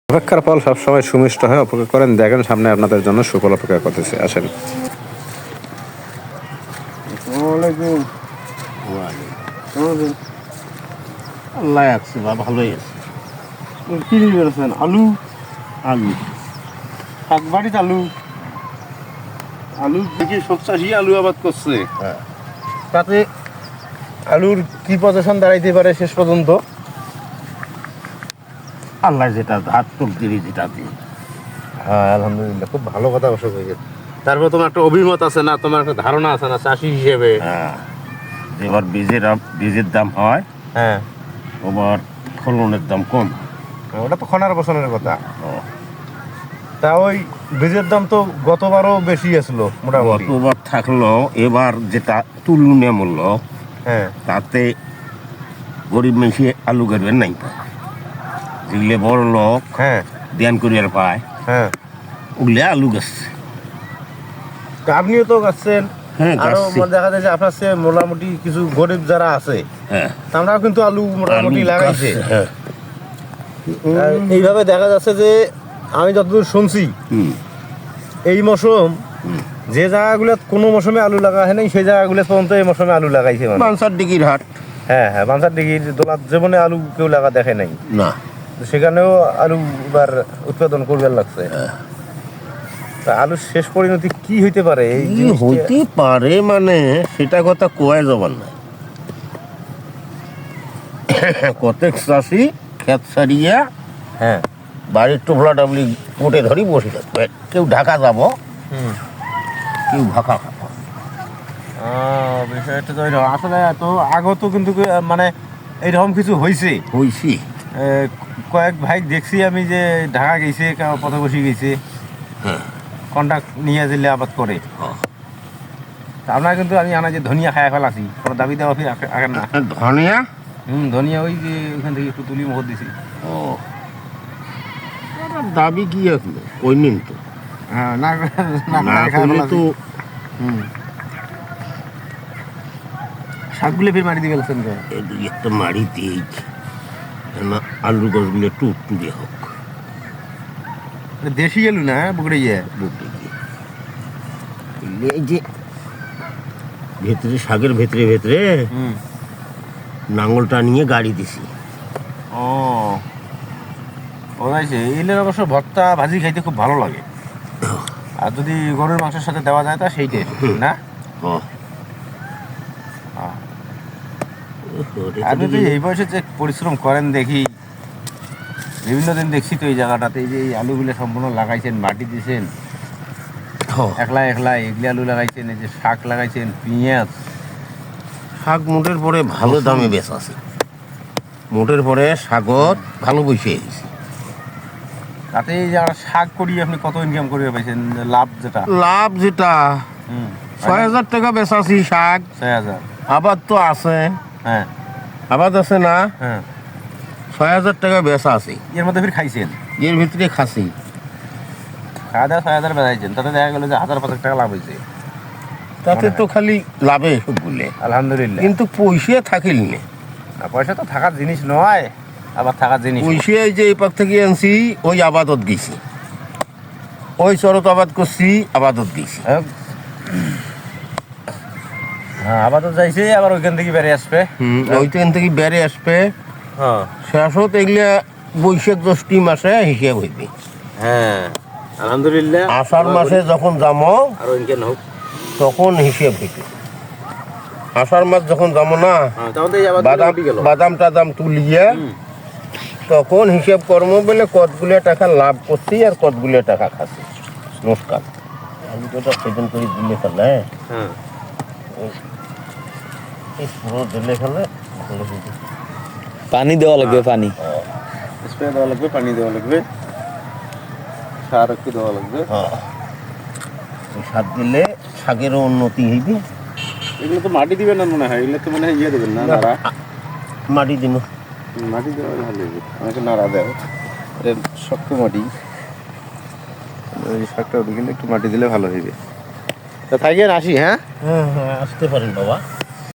অপেক্ষার ফল সবসময় সুমিষ্ট হয়। অপেক্ষা করেন, দেখেন সামনে আপনাদের জন্য সুফল অপেক্ষা করতেছে। আসেন। আল্লাহ আছে বা ভালোই আছে। কি বেরোচ্ছেন? আলু আলু শাক বাড়িতে আলু আলু দেখি সব চাষি আলু আবাদ করছে। তাতে আলুর কি পজিশন দাঁড়াইতে পারে শেষ পর্যন্ত? আল্লাহ যেটা হাত তবদিরি যেটা দিয়ে। হ্যাঁ, আলহামদুলিল্লাহ, খুব ভালো কথা অবশ্য হয়েছে। তারপর তোমার একটা অভিমত আছে না, তোমার একটা ধারণা আছে না চাষি হিসেবে? হ্যাঁ, এবার বীজের দাম হয়, হ্যাঁ, আবার ফলনের দাম কম। ওটা তো খনার বছরের কথা। ও, তা ওই বীজের দাম তো গতবারও বেশি আসলো মোটামুটি। গতবার থাকলো, এবার যেটা তুলনীয় মূল্য, হ্যাঁ, তাতে গরিব মানুষে আলু গাড়বেন নাই পায়। যেগুলো বড় লোক হ্যাঁ, ধ্যান করিয়ার পায়, হ্যাঁ। ওগুলো আলু গাছছে। তা আপনিও তো গাছছেন। হ্যাঁ, আরো গাছছি। দেখা যায় যে আপনার চেয়ে মোটামুটি কিছু গরিব যারা আছে, হ্যাঁ, তারাও কিন্তু আলু মোটামুটি আলু লাগাইছে। গাছছে, হ্যাঁ। আর এইভাবে দেখা যাচ্ছে যে আমি যতদূর শুনছি, এই মৌসুম যে জায়গাগুলো কোনো মৌসুমে আলু লাগা হয় নাই, সেই জায়গাগুলো পর্যন্ত এই মৌসুমে আলু লাগাইছে মানে। মানসার দিঘির হাট। হ্যাঁ, হ্যাঁ, বাঞ্ছার দিঘির দোলার জীবনে আলু কেউ লাগা দেখে নাই। না, সেখানেও আলু এবার উৎপাদন করবার লাগছে। তা আলুর শেষ পরিণতি কি হইতে পারে এই কি জিনিসটা? হইতে পারে মানে সেটা কথা কোয়াই যাবার না। কতেক চাষি ক্ষেত সারিয়া হ্যাঁ, বাড়ির টোপলা ডাবলি কোটে ধরি বসে থাকবে। কেউ ঢাকা যাব, কেউ ভাকা খাবো। বিষয়টা তো এরকম। আসলে তো আগত কিন্তু মানে এইরকম কিছু হয়েছে। হইছি। কয়েক ভাই দেখছি আমি যে ঢাকা গেছে, পথে বসে গেছে, হ্যাঁ, কন্ট্রাক্ট নিয়ে দিলে আবাদ করে। তা আমরা কিন্তু আমি আনা যে ধনিয়া খায়া ফেলাছি, কোনো দাবি দেওয়া আগের না। ধনিয়া। ধনিয়া ওই যে ওইখান থেকে একটু তুলি মুখ দিছি। ও, এটার দাবি কি আসলো ওই নিন তো হ্যাঁ, না না করলে তো। শাকগুলো ফের মারি দিয়ে গেছেন তো। এই দুই একটা মারি দিয়েছি, না আলু গাছগুলো একটু উত্তুরে হোক। দেশি আলু না বুকড়ে ইয়ে। বুঝতে গিয়ে এই যে ভেতরে শাকের ভেতরে ভেতরে নাঙ্গলটা নিয়ে গাড়ি দিছি। ও, ওরাইছে এলের অবশ্য ভর্তা ভাজি খাইতে খুব ভালো লাগে। আর যদি গরুর মাংসের সাথে দেওয়া যায় তা সেইটাই না। ও, আপনি তো এই বয়সে যে পরিশ্রম করেন দেখি, বিভিন্ন দিন দেখছি তো এই জায়গাটাতে, এই যে এই আলুগুলো সম্পূর্ণ লাগাইছেন, মাটি দিয়েছেন একলা একলা, এগুলি আলু লাগাইছেন, এই যে শাক লাগাইছেন, পেঁয়াজ। শাক মোটের পরে ভালো দামে বেচা আছে। মোটের পরে শাকত ভালো বসে গেছে। তাতে এই যে আমরা শাক করি, আপনি কত ইনকাম করে পাইছেন লাভ যেটা? লাভ যেটা ৬,০০০ টাকা বেচাছি শাক। ৬,০০০। আবাদ তো আছে। হ্যাঁ, আবাদ আছে না, হ্যাঁ। ৬,০০০ টাকা বেচা আছে। এর মধ্যে ফির খাইছেন, এর ভিতরে খাসি খাওয়া দাওয়া ৬,০০০ বেচাইছেন, তাতে দেখা গেল যে ১,০০০ টাকা লাভ হয়েছে। তাতে তো খালি লাভে সবগুলো, আলহামদুলিল্লাহ। কিন্তু পয়সা থাকিল না। পয়সা তো থাকার জিনিস নয়, আবার থাকার জিনিস। পয়সা এই যে এই পাক থেকে আনছি, ওই আবাদত গেছি, ওই চরত আবাদ করছি, আবাদত গেছি। হ্যাঁ, আবার তো যাইছে, আবার ওইখান থেকে বেরিয়ে আসবে। ওইখান থেকে বেড়ে আসবে। হ্যাঁ, শেষত এগুলা বৈশাখ জ্যৈষ্ঠ মাসে হিসাব হইবে। হ্যাঁ, আলহামদুলিল্লাহ। আষাঢ় মাসে যখন যাবো আর ইনকাম হোক, তখন হিসেব হইবে। আষাঢ় মাস যখন যাবো না, বাদাম টাদাম তুলিয়া তখন হিসেব কর্ম বলে কতগুলো টাকা লাভ করছি আর কতগুলো টাকা খাচ্ছি। নমস্কার। আমি তো এটা সেদিন করে দিলে ফেলে, পুরো দিলে ফেলে ভালো হইবে। পানি দেওয়া লাগবে, পানি স্প্রে দেওয়া লাগবে, পানি দেওয়া লাগবে, সার একটু দেওয়া লাগবে। সার দিলে শাকেরও উন্নতি হইবে। এগুলো তো মাটি দিবেন না মনে হয়, এগুলো তো মনে হয় ইয়ে দেবেন না, নাড়া। মাটি দিব, মাটি দেওয়া ভালো হবে, আমাকে নাড়া দেয়। এটা শক্ত মাটি, ওই শাকটা ওদিকে একটু মাটি দিলে ভালো হইবে। তা থাকেন, আসি। হ্যাঁ, হ্যাঁ, হ্যাঁ, আসতে পারেন বাবা।